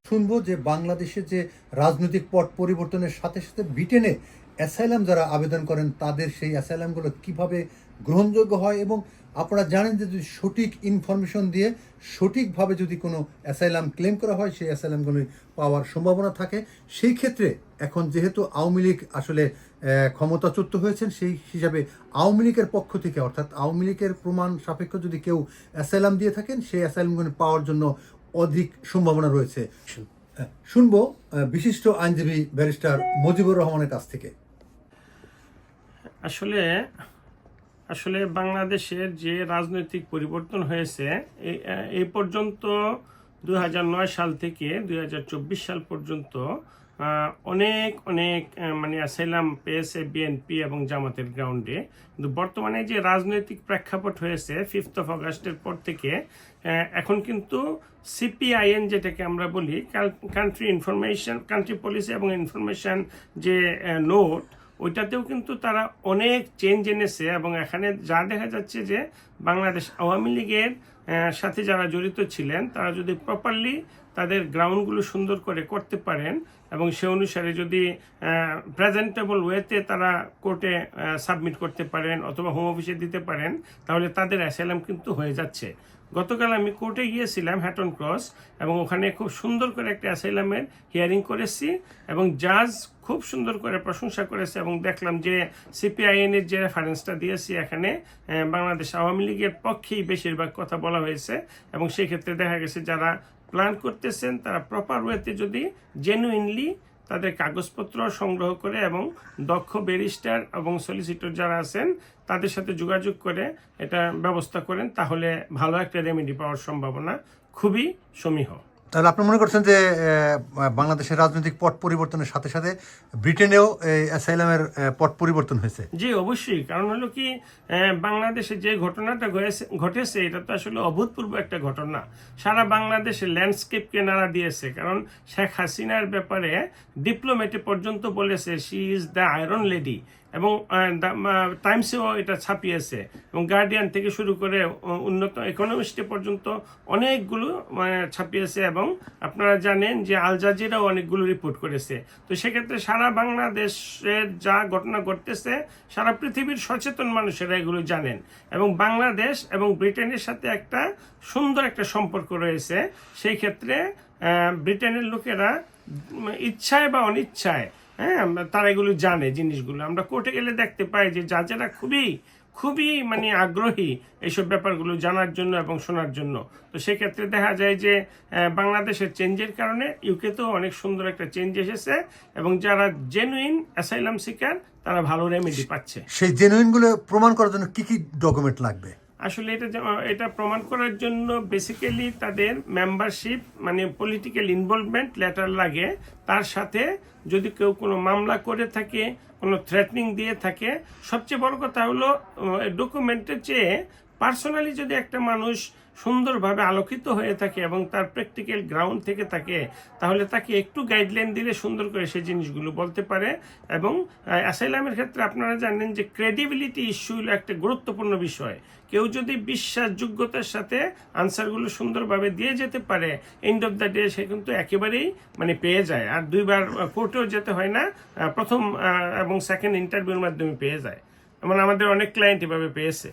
শুনবো যে বাংলাদেশে যে রাজনৈতিক পট পরিবর্তনের সাথে সাথে ব্রিটেনে অ্যাসাইলাম যারা আবেদন করেন তাদের সেই অ্যাসাইলামগুলো কিভাবে গ্রহণযোগ্য হয়, এবং আপনারা জানেন যে যদি সঠিক ইনফরমেশন দিয়ে সঠিকভাবে যদি কোনো অ্যাসাইলাম ক্লেম করা হয় সেই অ্যাসাইলামগুলি পাওয়ার সম্ভাবনা থাকে। সেই ক্ষেত্রে এখন যেহেতু আওয়ামী লীগ আসলে ক্ষমতাচ্যুত হয়েছেন, সেই হিসাবে আওয়ামী লীগের পক্ষ থেকে অর্থাৎ আওয়ামী লীগের প্রমাণ সাপেক্ষ যদি কেউ অ্যাসাইলাম দিয়ে থাকেন সেই অ্যাসাইলামগুলি পাওয়ার জন্য অধিক সম্ভাবনা রয়েছে। শুনবো বিশিষ্ট আইনজীবী ব্যারিস্টার মুজিবুর রহমানের কাছ থেকে। আসলে আসলে বাংলাদেশের যে রাজনৈতিক পরিবর্তন হয়েছে এই পর্যন্ত 2009 সাল থেকে 2024 সাল পর্যন্ত অনেক মানে অ্যাসাইলাম পেয়েছে বিএনপি এবং জামাতের গ্রাউন্ডে। কিন্তু বর্তমানে যে রাজনৈতিক প্রেক্ষাপট হয়েছে 5th of August পর থেকে এখন কিন্তু সিপিআইএন যেটাকে আমরা বলি কান্ট্রি পলিসি এবং ইনফরমেশন যে নোট, ওইটাতেও কিন্তু তারা অনেক চেঞ্জ এনেছে। এবং এখানে যা দেখা যাচ্ছে যে বাংলাদেশ আওয়ামী লীগের সাথে যারা জড়িত ছিলেন তারা যদি প্রপারলি তাদের গ্রাউন্ডগুলো সুন্দর করে করতে পারেন এবং সে অনুসারে যদি প্রেজেন্টেবল ওয়েতে তারা কোর্টে সাবমিট করতে পারেন অথবা হোম অফিসে দিতে পারেন, তাহলে তাদের অ্যাসাইলাম কিন্তু হয়ে যাচ্ছে। গতকাল আমি কোর্টে গিয়েছিলাম হ্যাটন ক্রস, এবং ওখানে খুব সুন্দর করে একটা অ্যাসাইলামের হিয়ারিং করেছি এবং জাজ খুব সুন্দর করে প্রশংসা করেছে। এবং দেখলাম যে সিপিআইএনের যে রেফারেন্সটা দিয়েছি এখানে বাংলাদেশ আওয়ামী লীগের পক্ষেই বেশিরভাগ কথা বলা হয়েছে। এবং সেই ক্ষেত্রে দেখা গেছে যারা প্ল্যান করতেছেন তারা প্রপার ওয়েতে যদি জেনুইনলি তাদের কাগজপত্র সংগ্রহ করে এবং দক্ষ ব্যারিস্টার এবং সলিসিটর যারা আছেন তাদের সাথে যোগাযোগ করে এটা ব্যবস্থা করেন, তাহলে ভালো একটা রেমেডি পাওয়ার সম্ভাবনা খুবই সমীহ। তাহলে আপনি মনে করছেন যে বাংলাদেশের রাজনৈতিক পট পরিবর্তনের সাথে সাথে ব্রিটেনেও অ্যাসাইলামের পট পরিবর্তন হয়েছে? জি অবশ্যই, কারণ হলো কি বাংলাদেশে যে ঘটনাটা ঘটেছে এটা তো আসলে অভূতপূর্ব একটা ঘটনা। সারা বাংলাদেশের ল্যান্ডস্কেপকে নাড়া দিয়েছে, কারণ শেখ হাসিনার ব্যাপারে ডিপ্লোমেটে পর্যন্ত বলেছে she is the iron lady, এবং টাইমসেও এটা ছাপিয়েছে, এবং গার্ডিয়ান থেকে শুরু করে উন্নত ইকোনমিস্টে পর্যন্ত অনেকগুলো ছাপিয়েছে। এবং আপনারা জানেন যে আল জাজিরাও অনেকগুলো রিপোর্ট করেছে। তো সেক্ষেত্রে সারা বাংলাদেশের যা ঘটনা ঘটতেছে সারা পৃথিবীর সচেতন মানুষেরা এগুলো জানেন, এবং বাংলাদেশ এবং ব্রিটেনের সাথে একটা সুন্দর একটা সম্পর্ক রয়েছে। সেই ক্ষেত্রে ব্রিটেনের লোকেরা ইচ্ছায় বা অনিচ্ছায় তারা এগুলো জানে জিনিসগুলো। আমরা কোর্টে গেলে দেখতে পাই যে জাজেরা খুবই মানে আগ্রহী এইসব ব্যাপারগুলো জানার জন্য এবং শোনার জন্য। তো সেক্ষেত্রে দেখা যায় যে বাংলাদেশের চেঞ্জের কারণে ইউকেতেও অনেক সুন্দর একটা চেঞ্জ এসেছে, এবং যারা জেনুইন অ্যাসাইলাম সিকার তারা ভালো রেমেডি পাচ্ছে। সেই জেনুইনগুলো প্রমাণ করার জন্য কি কি ডকুমেন্ট লাগবে? আসলে এটা প্রমাণ করার জন্য বেসিক্যালি তাদের মেম্বারশিপ মানে পলিটিক্যাল ইনভলভমেন্ট লেটার লাগে। তার সাথে যদি কেউ কোনো মামলা করে থাকে, কোনো থ্রেটনিং দিয়ে থাকে, সবচেয়ে বড় কথা হলো ডকুমেন্টের চেয়ে পার্সোনালি যদি একটা মানুষ সুন্দরভাবে আলোকিত হয়ে থাকে এবং তার প্র্যাকটিক্যাল গ্রাউন্ড থেকে থাকে, তাহলে তাকে একটু গাইডলাইন দিলে সুন্দর করে সেই জিনিসগুলো বলতে পারে। এবং অ্যাসাইলামের ক্ষেত্রে আপনারা জানেন যে ক্রেডিবিলিটি ইস্যু হলো একটা গুরুত্বপূর্ণ বিষয়। কেউ যদি বিশ্বাসযোগ্যতার সাথে আনসারগুলো সুন্দরভাবে দিয়ে যেতে পারে, এন্ড অফ দ্য ডে সে কিন্তু একেবারেই মানে পেয়ে যায়, আর দুইবার কোর্টেও যেতে হয় না, প্রথম এবং সেকেন্ড ইন্টারভিউর মাধ্যমে পেয়ে যায়। মানে আমাদের অনেক ক্লায়েন্ট এভাবে পেয়েছে।